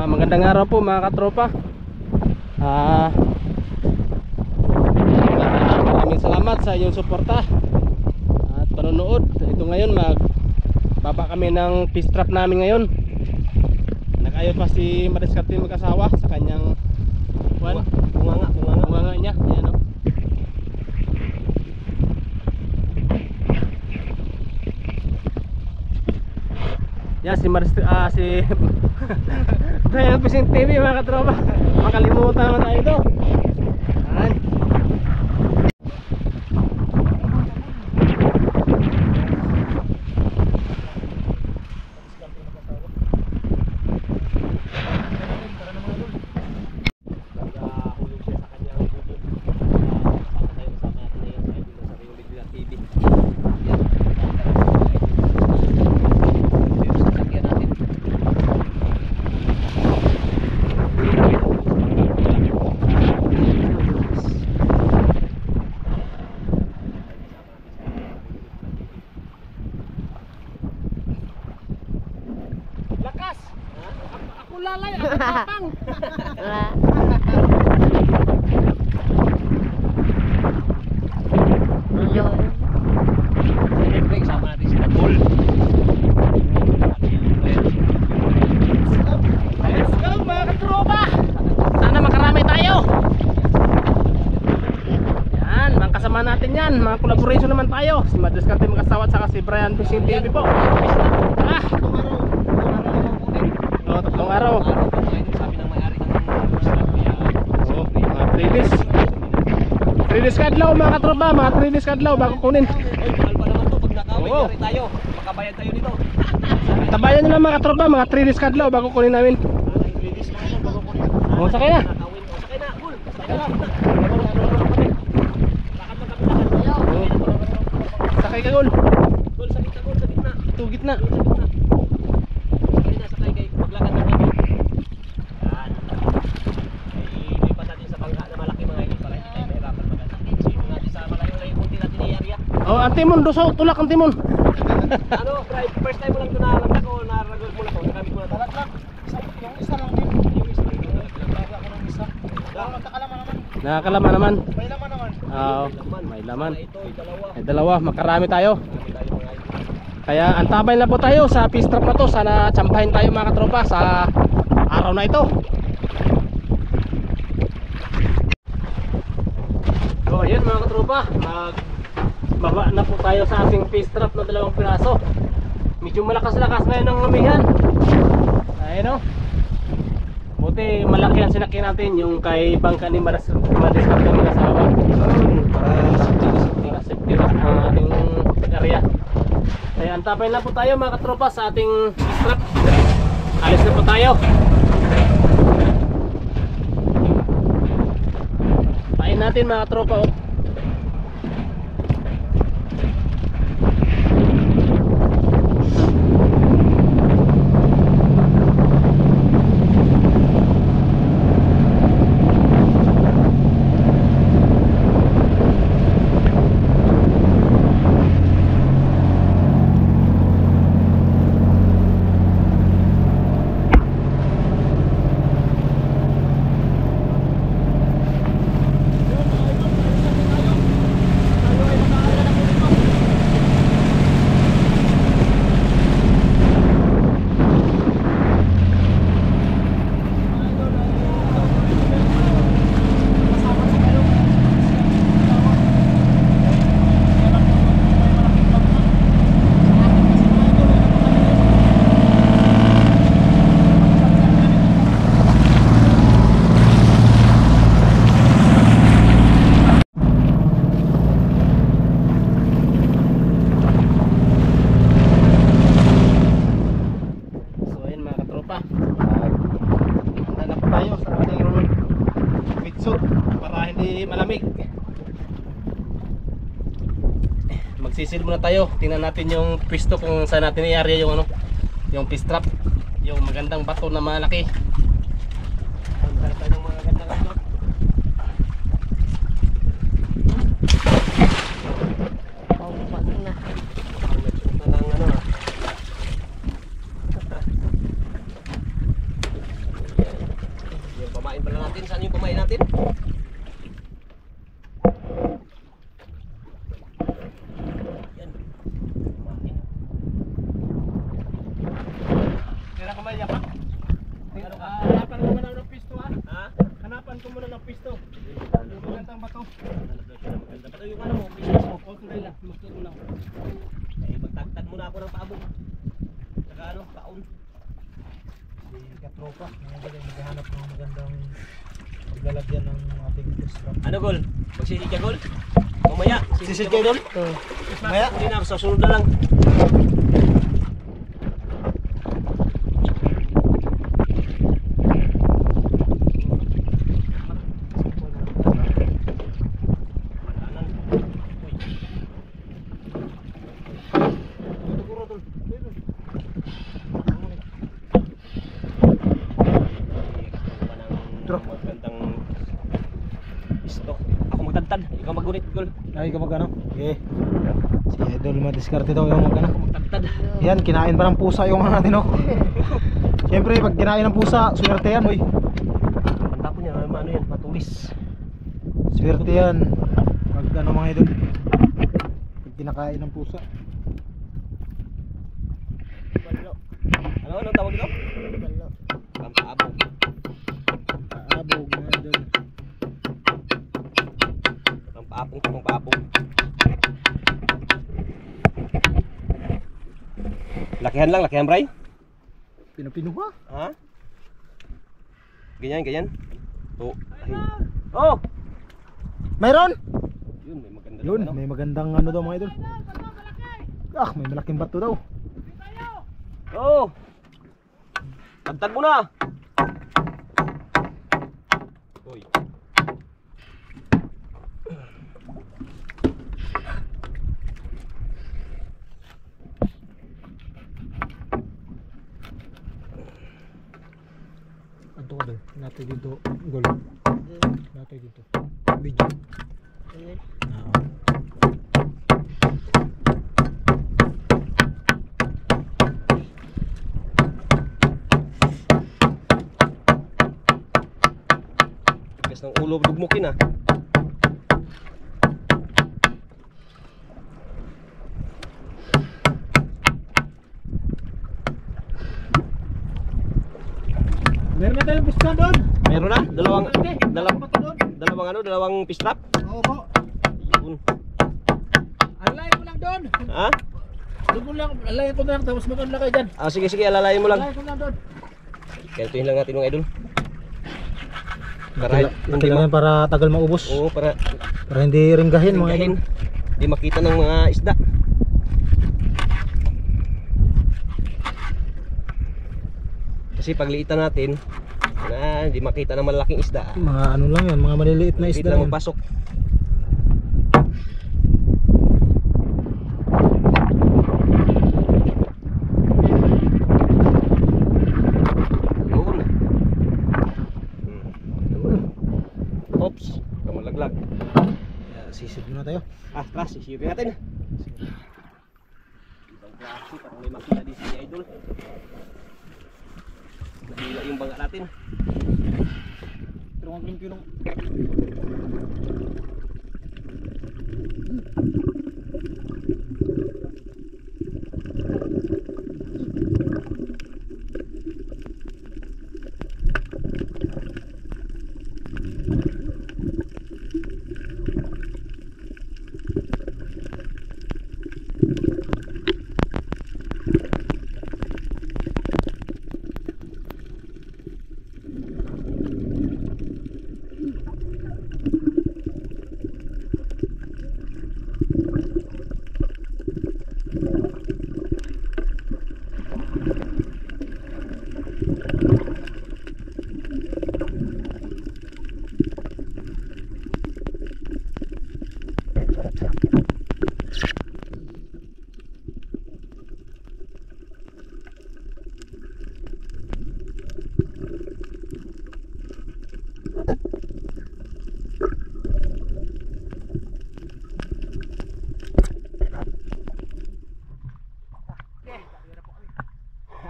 Magandang araw po mga katropa. Maraming salamat sa inyong suporta at panonood. Ito ngayon magbaba kami ng fish trap namin ngayon. Nag-ayos pa si Mariskarte mag-asawa sa kanyang bunganga niya. Ayan, oh. Yan si Brian Fishing TV mga katropa. Makalimutan naman tayo ito. Yan. Lalay, ako papang. Siyempre, isama natin si Tabol. Let's go mga katropa. Sana makarami tayo. Yan, mga kasama natin yan. Mga collaboration naman tayo. Si Mariskarte mag-asawa at saka si Brian Fishing TV po. Tatlong araw. Sabi ng may-ari ng mga 3 days. 3 days kadlaw mga katropa, mga 3 days kadlaw bago kunin. Mahal pa naman to pag nakawin tayo. Makabayad tayo dito. Tabayan nyo lang mga katropa, mga 3 days kadlaw bago kunin namin. 3 days lang yan bago kunin. Sakay na. Sakay na, cool. Sakay na. Sakay ka, Gol. Gol, sa gitna, Gol, sa gitna. Ito, gitna. Oh, ang timon, doso, tulak ang timon. Ano, first time mo lang ito nalalagdag o naraglag mo na ito? Nagamit mo na ito? Talaglag. Yung isa lang din. Yung isa lang din. Naglaga ako ng isa. Nakakalaman naman. Nakakalaman naman. May laman naman. Oo, may laman. Ito, dalawa. May dalawa, makarami tayo. Kaya antabay na po tayo sa fish trap na to. Sana tsampahin tayo mga katropa sa araw na ito. So ayun mga katropa, baba na po tayo sa ating fish trap na 2 piraso. Medyo malakas-lakas ngayon ang amihan. Ayun, o. Buti malaki ang sinakyan natin, yung kay bangka ni Mariskarte mag-asawa. Para safety ang ating area. Kaya antapay na po tayo mga katropa sa ating fish trap. Alis na po tayo. Pain natin mga katropa, oh. Malamig. Magsisil muna tayo. Tingnan natin yung pwesto kung saan natin i-area yung yung fish trap, yung magandang bato na malaki. Maghanap tayo ng mga gandang bato. natin saan yung pamain natin. Yan. Kaya kamay niya pa. Hanapan ko muna ng pisto ha. Ha? Hanapan ko muna ng pisto. Yung magandang bato. Maganda bato yung ano mo, pisto mo. Okay lang, gusto ko lang. Eh, magtagtag muna ako ng paabong. Saka ano, paon. Si katropa, maghahanap ng magandang paglalagyan ng ating pistrap. Ano gol? Magsisid ka gol? Mamaya. Sisid kayo doon? Mamaya? Hindi na, sa sunod na lang. Magandang pisto. Ako magtagtad, ikaw magunit gol. Ay, kapag ano? Okay. Si Idol madiskarte daw yung mag ano. Magtagtad. Yan, kinain pa ng pusa yung mga natin, no? Siyempre, pag kinain ng pusa, swerte yan, boy. Ang tapo niya, ano yan, matulis. Swerte yan. Pag ano mga idol. Pag kinakain ng pusa. Ano tawag ito? Pampaabog. Kaabog mga idol. Pampaabog. Lakihan bray. Pinupinuha. Ha? Ganyan. Oh. Oh. Mayroon? Yun, may maganda. Yun, may magandang ano daw mga idol. Ah, may malaking bato daw. Oh. Tagtad mo na. Hoy. Ato ka doon. Natay dito. Gol. Natay dito. Video. Oo. Tigas ng ulo, dugmukin ah. Meron na tayong piston doon. Meron na? Dalawang bato doon. dalawang pistrap? Oo po. Yun. Alayin mo lang doon. Ha? Doon mo lang. Alayin ko na lang. Tapos maganda kayo dyan. Ah, sige, alalayin mo lang. Alayin ko lang doon. Ganituhin lang natin mga idol. Para Hindi lang yan para tagal maubos. Oo, para Para hindi ringgahin mga idol. hindi makita ng mga isda. Kasi pagliitan natin na hindi makita ng malaking isda. Mga ano lang yan. Mga maliliit na Hindi isda lang yan. magpasok. Yun. Oops, kamalaglag. Sisip muna tayo. Ah, tara, sisipin natin. Ibang klase, parang may makita din si Idol. Nahila yung bangka natin. Pero ang limpyo nung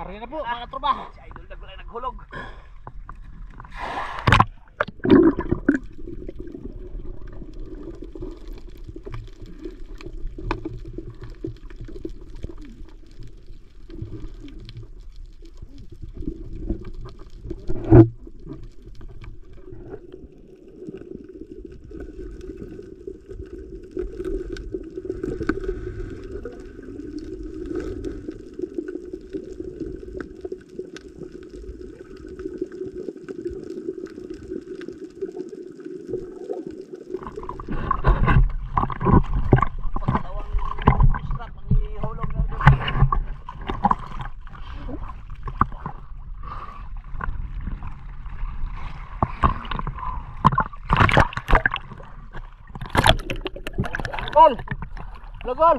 Ari na po mga tropa. Si Idol naghulog. Gol! Lagol!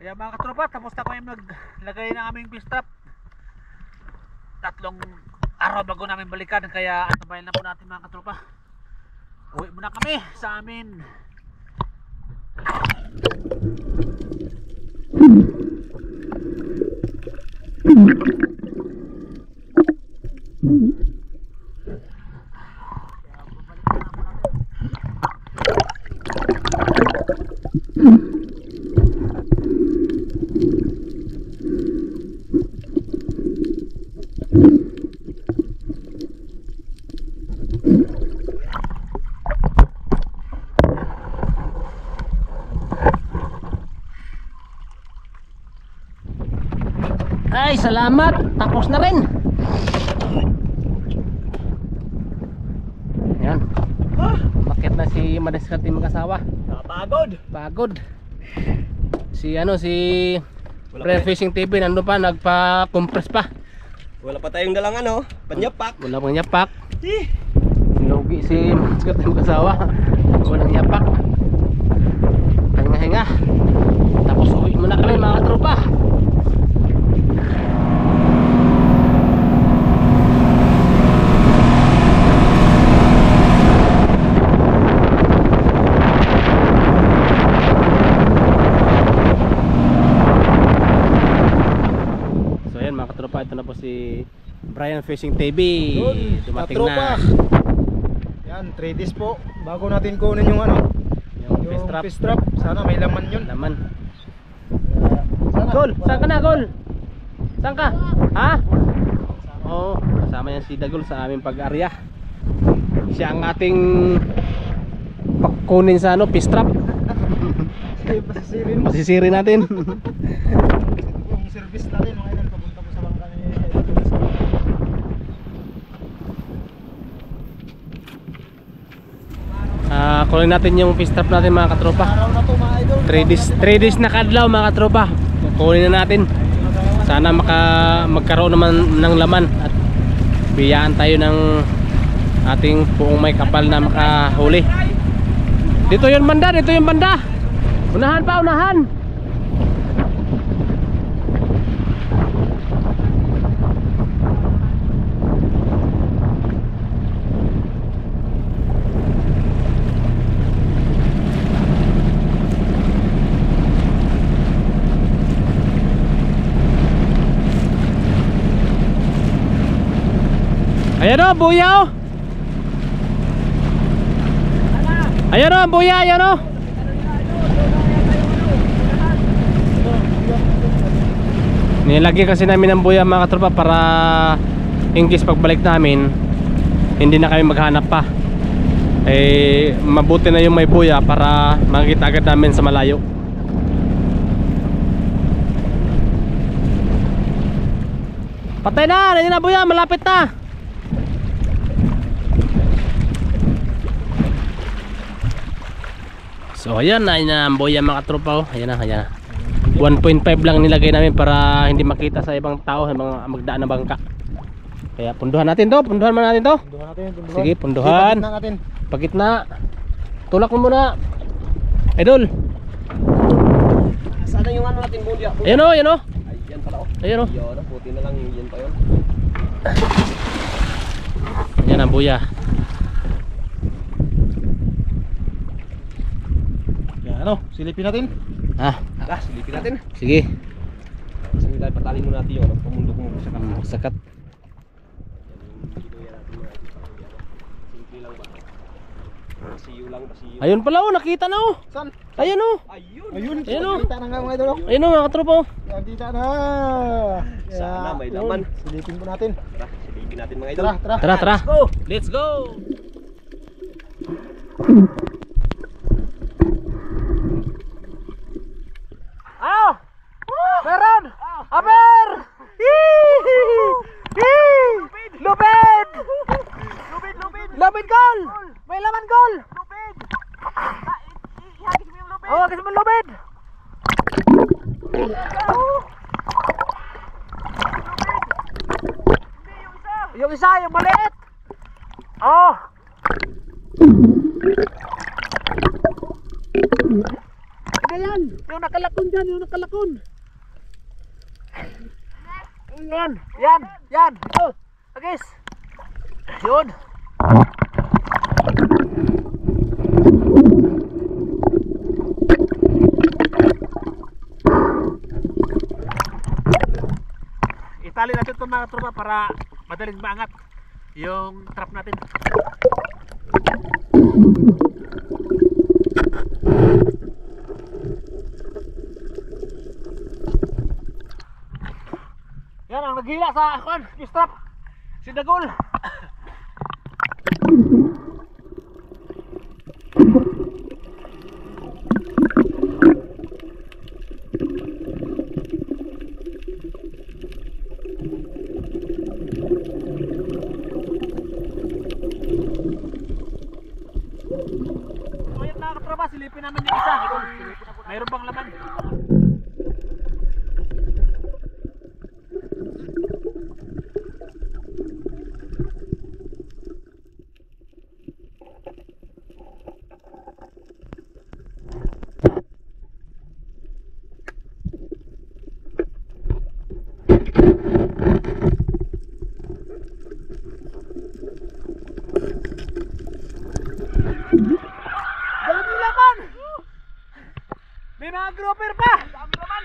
Kaya mga katropa, tapos na kami naglagay ng aming fish trap. 3 araw bago namin balikan, kaya antabayan na po natin mga katropa. Uwi muna kami sa amin. Ay, salamat. Tapos na rin. Yan. Bakit na si Madaskarte mag-asawa? Napagod. Pagod. Si Brian Fishing TV nandun pa, nagpa-compress pa. Wala pa tayong dalang panyapak. Wala pang yapak. Lugi si Madaskarte mag-asawa. Walang yapak. Hinga-hinga. Tapos uwi muna kami mga tropa. Ito na po si Brian Fishing TV. Dumating na. Yan, 3 days po bago natin kunin yung yung fish trap. Sana may laman yun. Laman. Gol, saan ka na, Gol? Saan ka? Ha? Oo, kasama yan si Dagol sa aming pag-arya. Siya ang ating kunin sa ano, fish trap. Masisirin natin. Yung service natin mga idol, papunta po sa bangka ni kunin natin yung fish trap natin mga katropa. araw na to mga idol. 3 days na kadlaw mga katropa. Kunin na natin. Sana magkaroon naman ng laman at biyaan tayo ng ating buong may kapal na makahuli. Dito yung banda, dito yung banda. Unahan pa, unahan. Ayan o, buya o. Ayan o, buya, ayan o. Nilagyan kasi namin ng buya mga katropa para in case pagbalik namin hindi na kami maghanap pa. Eh mabuti na yung may buya para makikita agad namin sa malayo. Patay na, nandiyan na buya, malapit na. So ayan na, ang buya mga katropa oh. Ayan na, ayan na. 1.5 lang nilagay namin para hindi makita sa ibang tao, mga magdaan na bangka. Kaya punduhan natin to, punduhan man natin to. Punduhan natin, punduhan. Sige, punduhan. Sige, natin. Pagitna. Tulak mo muna. Idol. Sana yung ano natin buya. Ayan o, ayan o. Ayan pala oh. Ayan o. Yun, puti na lang yun pa yun. Ayan ang buya. Yan ano, silipin natin. Ah, Tara, silipin natin. sige. Sige tayo, patalin mo natin yung ano, pamundok mo sa kapal. Sakat. Simple lang ba? Pasiyo lang, pasiyo. Ayun pala o, nakita na o. Saan? Ayan o. Ayun! Ayun, Ayun, oh. kita na nga mga idol. Ayun o mga katropa o. Yan, kita na. Sana may laman. Silipin po natin. Tara, silipin natin mga idol. Tara, tara. Tara, tara. Let's go! Let's go. Ah! Meron! Aber! Lubid! Lubid! Lubid gol! May laman gol! Lubid! Ihagis mo yung lubid! Oo, hagis mo yung lubid! Yung isa, yung maliit! Oh! Yan! Yung nakalakon dyan, yung nakalakon! Yan! Yan! Yan! Ito! Agis! Yun! Itali natin ito mga tropa para madaling maangat yung trap natin. Yan ang naghila sa fish trap, si Dagol. Ngayon mga katropa, silipin namin yung isa. Mayroon pang laman. Dami laman! May mga grouper pa! Dami laman!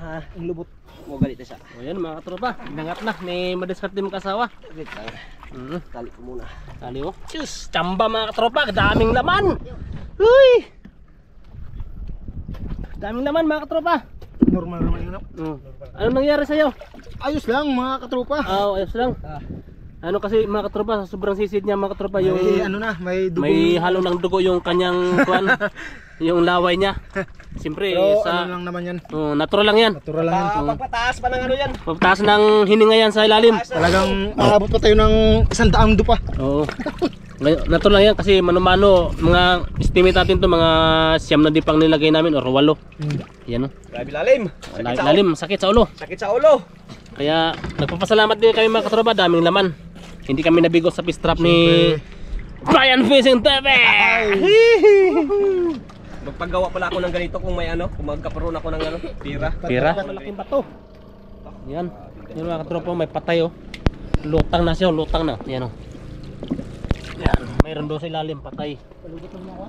Ang lubot. Mo ganito siya. O yan mga katropa, nangat na, may madiskarte mong kasawa. Wait lang. Tali ko muna. Tali mo. Diyos, tsamba mga katropa, daming laman. Uy! Daming laman mga katropa. Normal naman yun. Ano nangyari sa'yo? Ayos lang mga katropa. Ayos lang. Ano kasi mga katropa, sa sobrang sisid niya mga katropa, yung May ano na, may dugo. may halo ng dugo yung kanyang kuan, yung laway niya. Siyempre Pero sa ano lang naman yan. natural lang yan. Natural lang yan. Pagpataas pa ng ano yan. Pagtaas ng hininga yan sa ilalim. Talagang aabot pa tayo ng 100 dupa. Oo. Ngayon, natural lang yan kasi mano-mano, mga estimate natin to mga 9 na dipang nilagay namin or 8. Yan o. Grabe lalim. Lalim, sakit sa ulo. Sakit sa ulo. Kaya nagpapasalamat din kami mga katropa, daming laman. Hindi kami nabigo sa fish trap ni Brian Fishing TV. Magpagawa pala ako ng ganito kung may ano, kung magkaparoon ako ng ano, tira. Pira, malaking bato. Yan. Yan mga katropa, may patay oh. Lutang na siya, lutang na. Yan oh. Yan, mayroon doon sa ilalim, patay. Palugutan mo ako.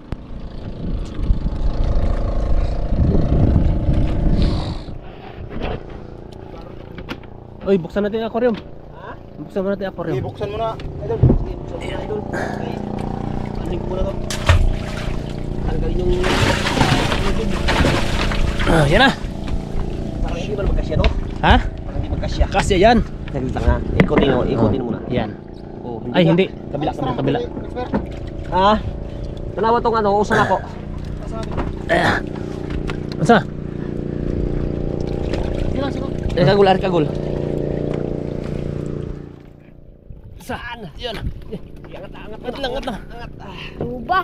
Oy, buksan natin yung aquarium. Ha? Buksan natin yung aquarium. Buksan mo na. Idol. Idol. Aling ko na to. Tanggalin yung Yan na. parang hindi ba magkasya to? Ha? Parang hindi magkasya. Kasi yan. Saglit lang ha. Ikutin mo, ikutin mo na. Yan. Oh, Ay, nga. hindi. Kabila, kabila. Ha? Tanawa tong ano, usan ako. Asa? Kagul, ari kagul. Saan? Yan. Angat lang, angat lang. Luba.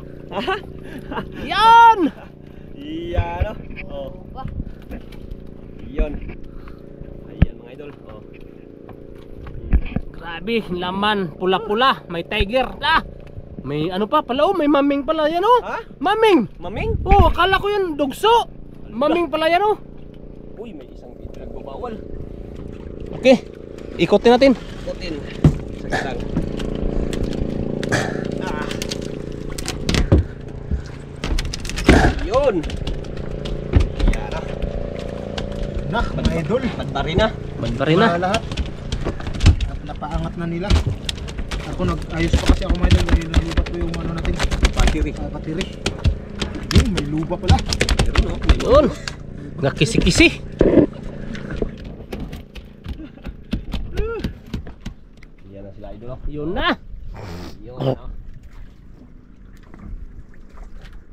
Yan! Iyan oh. Oh. Iyon. Ayan mga idol. Oh. Grabe, laman, pula-pula, may tiger. May ano pa pala, may maming pala yan oh. Ha? Maming. Maming? Oh, akala ko yun dugso. Maming pala yan oh. Uy, may isang nagbabawal. Okay, ikutin natin. Ikutin. Saglit lang. Yun. Yan Na, mga idol. Pantari na. Banbari na. Lahat. Napaangat na nila. Ako nag-ayos pa kasi ako mga idol. Ngayon nalubat ko yung ano natin. Patiri. Patiri. Yun, may luba pala. Yun. Nakisi-kisi. Yan na sila idol. Yun na. Yun.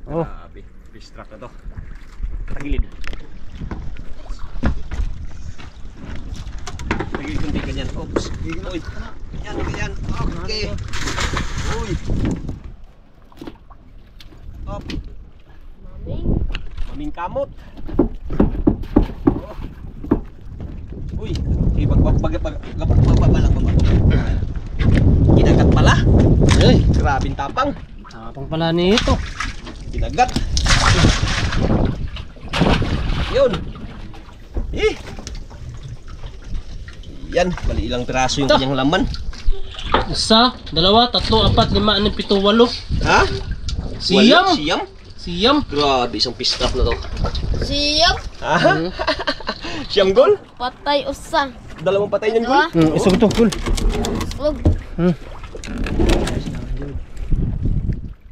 Oh. Grabe. Fish trap na to. Tagilid. Tagilid yung di ganyan. Oops. Uy. Yan, ganyan. Okay. Uy. Up. Maming. Maming kamot. Oh. Uy. Bagbagbalang ba? Ginagat pala. Ay, Grabing tapang. tapang pala nito. Ginagat. Yun. Yan, mali ilang piraso yung Ito. kanyang laman. 1, 2, 3, 4, 5, 6, 7, 8. Ha? Siyam. Wala, siyam? Siyam. Grabe, isang fish trap na to. Siyam. Ha? Siyam gol? Patay usa. Dalawang patay niyan Dua. gol? Isog ito, cool. Slug.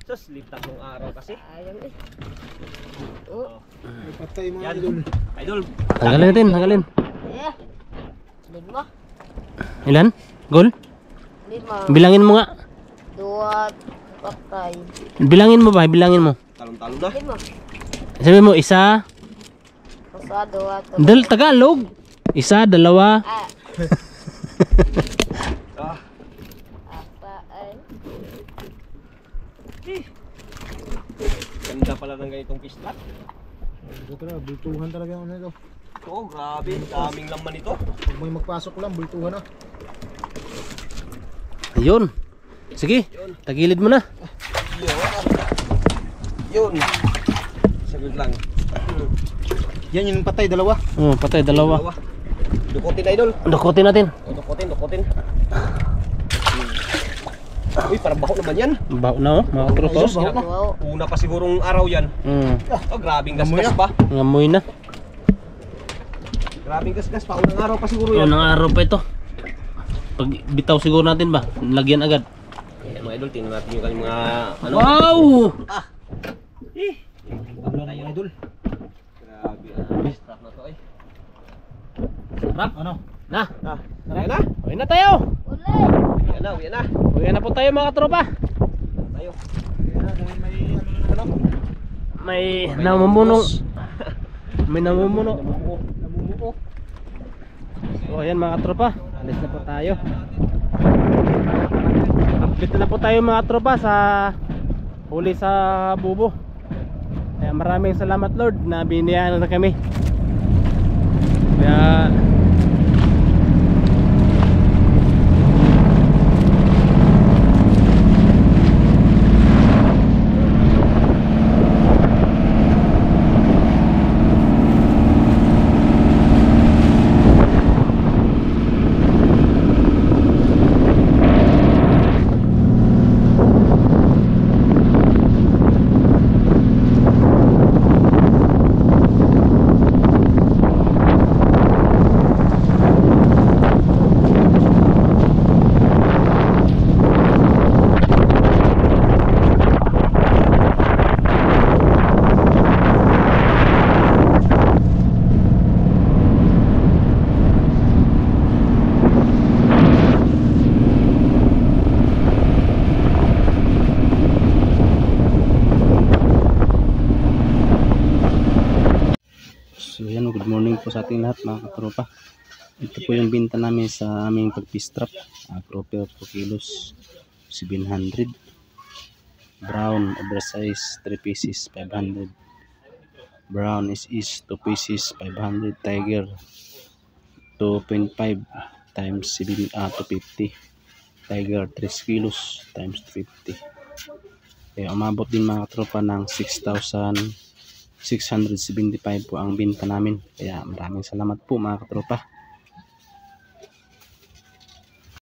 So, sleep tatlong araw kasi. Ayun eh. Oh. May patay mga Yan. idol. Idol. Tanggalin natin, tanggalin. Yeah. 5. Ilan? Gol? 5. Bilangin mo nga. 2. Patay. Bilangin mo ba? Bilangin mo. Talong-talong na. 5. Sabi mo, isa, Usa, 2, 3. Tagalog. Isa, dalawa. Ah, Apa ay. ganda pala ng ganitong fish trap. Ito talaga, bultuhan talaga yung ano ito. Oo, grabe. Daming laman ito. Pag may magpasok lang, bultuhan na. Ayun. Sige, tagilid mo na. Yun. Yun. Saglit lang. Yan yung patay, dalawa. Oh, patay, dalawa. Dukutin na idol. Dukutin natin. O, dukutin. Uy, parang baho naman yan. Baho na oh, mga trotos. Wow. Una pa sigurong araw yan. Oh, grabing gasgas pa. Ngamoy na. Grabing gasgas pa. Unang araw pa siguro yan. Unang araw pa ito. Pag bitaw siguro natin ba? Lagyan agad. Ayan mga idol, tingnan natin yung kanyang mga ano. Wow! Tabla na yung idol. Grabe ang strap na to ay. Sarap. Ano? Na. Ayan na. Uwi na tayo. Ayan na, ayan na. Uwi na po tayo mga tropa. Tayo. Ayan na, dahil may ano na ano. May namumuno. May namumuno. Namumuo. So ayan mga tropa. Alis na po tayo. Update na po tayo mga tropa sa huli sa bubo. Kaya maraming salamat Lord na biniyahan na kami. Kaya so yan, good morning po sa ating lahat mga katropa. Ito po yung binta namin sa aming pagpistrap. Proper 4 kilos 700. Brown oversize 3 pieces 500. Brown is 2 pieces 500. Tiger 2.5 times 7 250. Tiger 3 kilos times 250. Kaya umabot din mga katropa ng 6,675 po ang binta namin. Kaya maraming salamat po mga katropa.